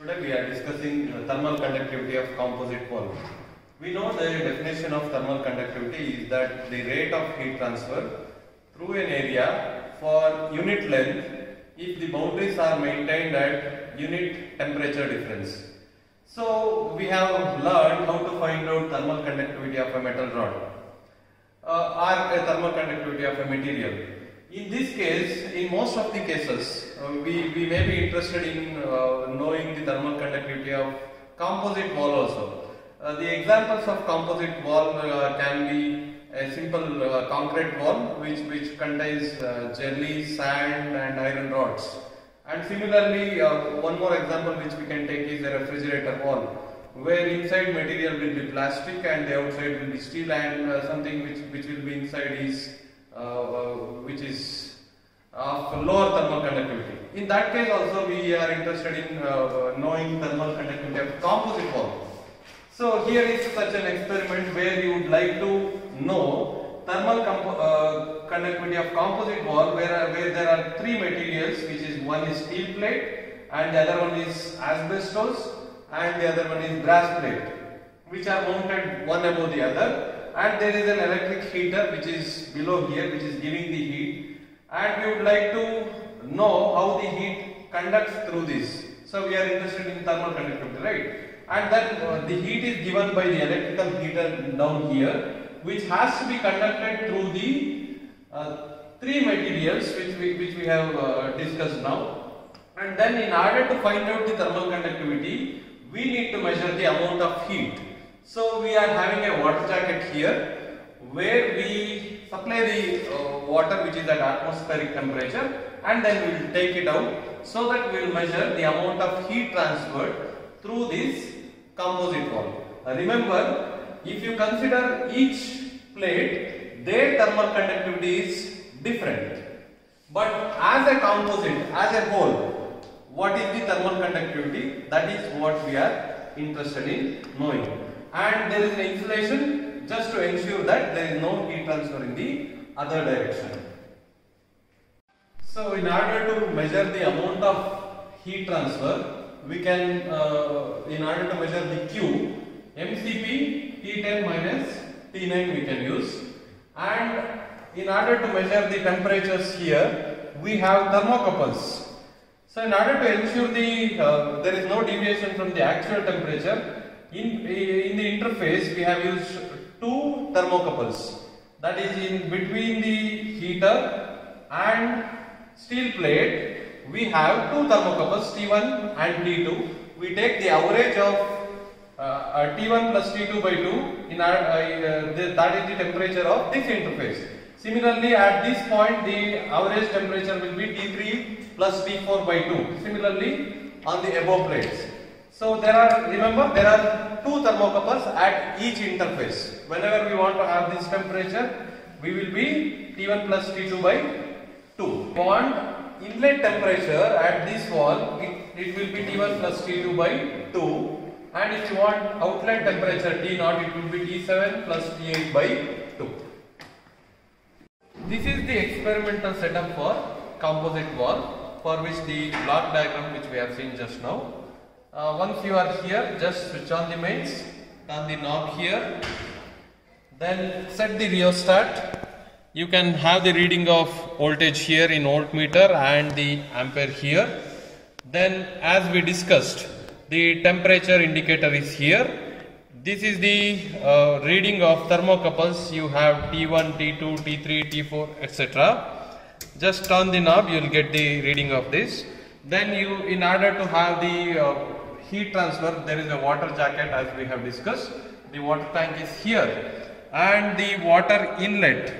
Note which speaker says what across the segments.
Speaker 1: Today we are discussing thermal conductivity of composite wall. We know the definition of thermal conductivity is that the rate of heat transfer through an area for unit length if the boundaries are maintained at unit temperature difference. So we have learned how to find out thermal conductivity of a metal rod or a thermal conductivity of a material. In this case, in most of the cases, we may be interested in knowing the thermal conductivity of composite wall also. The examples of composite wall can be a simple concrete wall which contains jelly, sand and iron rods. And similarly, one more example which we can take is a refrigerator wall, where inside material will be plastic and the outside will be steel, and something which will be inside is which is of lower thermal conductivity. In that case also we are interested in knowing thermal conductivity of composite wall. So here is such an experiment where you would like to know thermal conductivity of composite wall where there are three materials, which is one is steel plate and the other one is asbestos and the other one is brass plate, which are mounted one above the other. And there is an electric heater which is below here, which is giving the heat, and we would like to know how the heat conducts through this. So we are interested in thermal conductivity, right? And then the heat is given by the electrical heater down here, which has to be conducted through the three materials which we have discussed now. And then in order to find out the thermal conductivity, we need to measure the amount of heat. So we are having a water jacket here where we supply the water which is at atmospheric temperature, and then we will take it out so that we will measure the amount of heat transferred through this composite wall. Remember, if you consider each plate, their thermal conductivity is different. But as a composite, as a whole, what is the thermal conductivity? That is what we are interested in knowing. And there is an insulation just to ensure that there is no heat transfer in the other direction. So in order to measure the amount of heat transfer, we can, in order to measure the Q, MCP T10 minus T9 we can use. And in order to measure the temperatures here, we have thermocouples. So in order to ensure there is no deviation from the actual temperature, in the interface we have used two thermocouples, that is in between the heater and steel plate we have two thermocouples, T1 and T2. We take the average of T1 plus T2 by 2 in that is the temperature of this interface. Similarly, at this point the average temperature will be T3 plus T4 by 2. Similarly on the above plates. So remember there are two thermocouples at each interface. Whenever we want to have this temperature, we will be T1 plus T2 by 2. If you want inlet temperature at this wall, it will be T1 plus T2 by 2. And if you want outlet temperature T0, it will be T7 plus T8 by 2. This is the experimental setup for composite wall, for which the block diagram which we have seen just now. Once you are here, just switch on the mains, turn the knob here, then set the rheostat. You can have the reading of voltage here in voltmeter and the ampere here. Then as we discussed, the temperature indicator is here. This is the reading of thermocouples. You have T1, T2, T3, T4, etc. Just turn the knob, you will get the reading of this. Then in order to have the heat transfer, there is a water jacket as we have discussed. The water tank is here, and the water inlet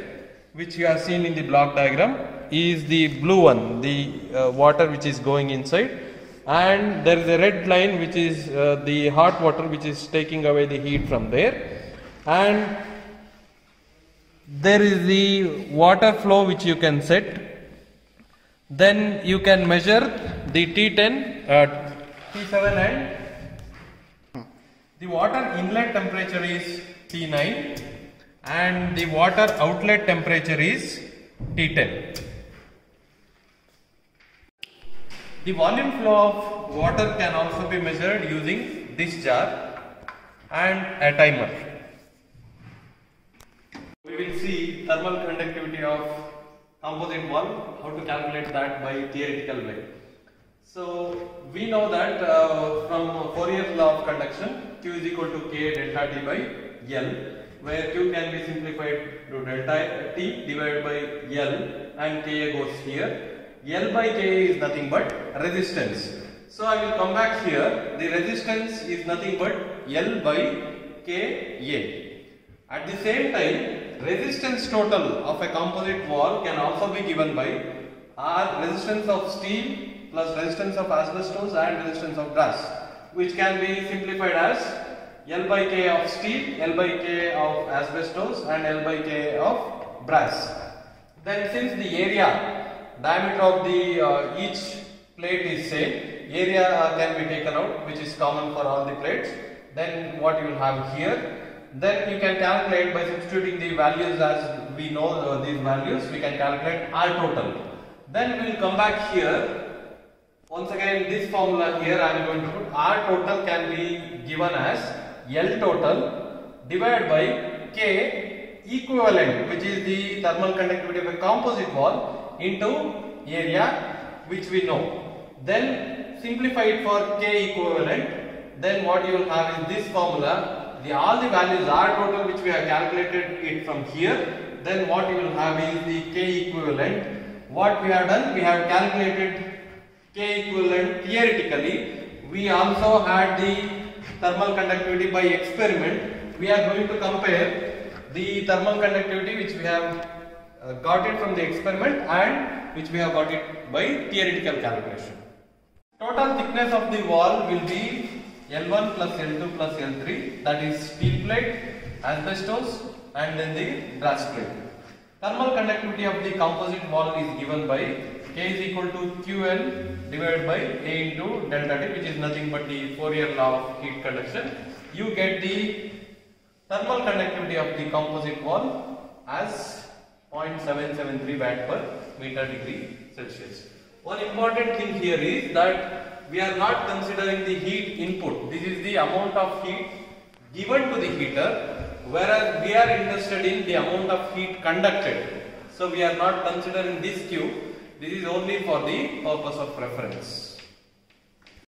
Speaker 1: which you have seen in the block diagram is the blue one, the water which is going inside, and there is a red line which is the hot water which is taking away the heat from there, and there is the water flow which you can set. Then you can measure the T10, T7 and the water inlet temperature is T9 and the water outlet temperature is T10. The volume flow of water can also be measured using this jar and a timer. We will see thermal conductivity of composite wall, how to calculate that by theoretical way. So we know that from Fourier's law of conduction, Q is equal to K delta T by L, where Q can be simplified to delta T divided by L and Ka goes here. L by K is nothing but resistance. So I will come back here. The resistance is nothing but L by Ka. At the same time, resistance total of a composite wall can also be given by R resistance of steel plus resistance of asbestos and resistance of brass, which can be simplified as L by K of steel, L by K of asbestos and L by K of brass. Then since the area diameter of the each plate is same, area can be taken out, which is common for all the plates. Then what you will have here, then you can calculate by substituting the values as we know these values, we can calculate R total. Then we will come back here. Once again, this formula here I am going to put R total can be given as L total divided by K equivalent, which is the thermal conductivity of a composite wall, into area which we know. Then simplify it for K equivalent. Then what you will have is this formula. All the values R total which we have calculated it from here. Then what you will have is the K equivalent. What we have done, we have calculated K equivalent theoretically. We also had the thermal conductivity by experiment. We are going to compare the thermal conductivity which we have got it from the experiment and which we have got it by theoretical calculation. Total thickness of the wall will be L1 plus L2 plus L3, that is steel plate, asbestos and then the brass plate. Thermal conductivity of the composite wall is given by K is equal to QL divided by A into delta T, which is nothing but the Fourier law of heat conduction. You get the thermal conductivity of the composite wall as 0.773 watt per meter degree Celsius. One important thing here is that we are not considering the heat input. This is the amount of heat given to the heater, whereas we are interested in the amount of heat conducted. So we are not considering this Q. This is only for the purpose of reference.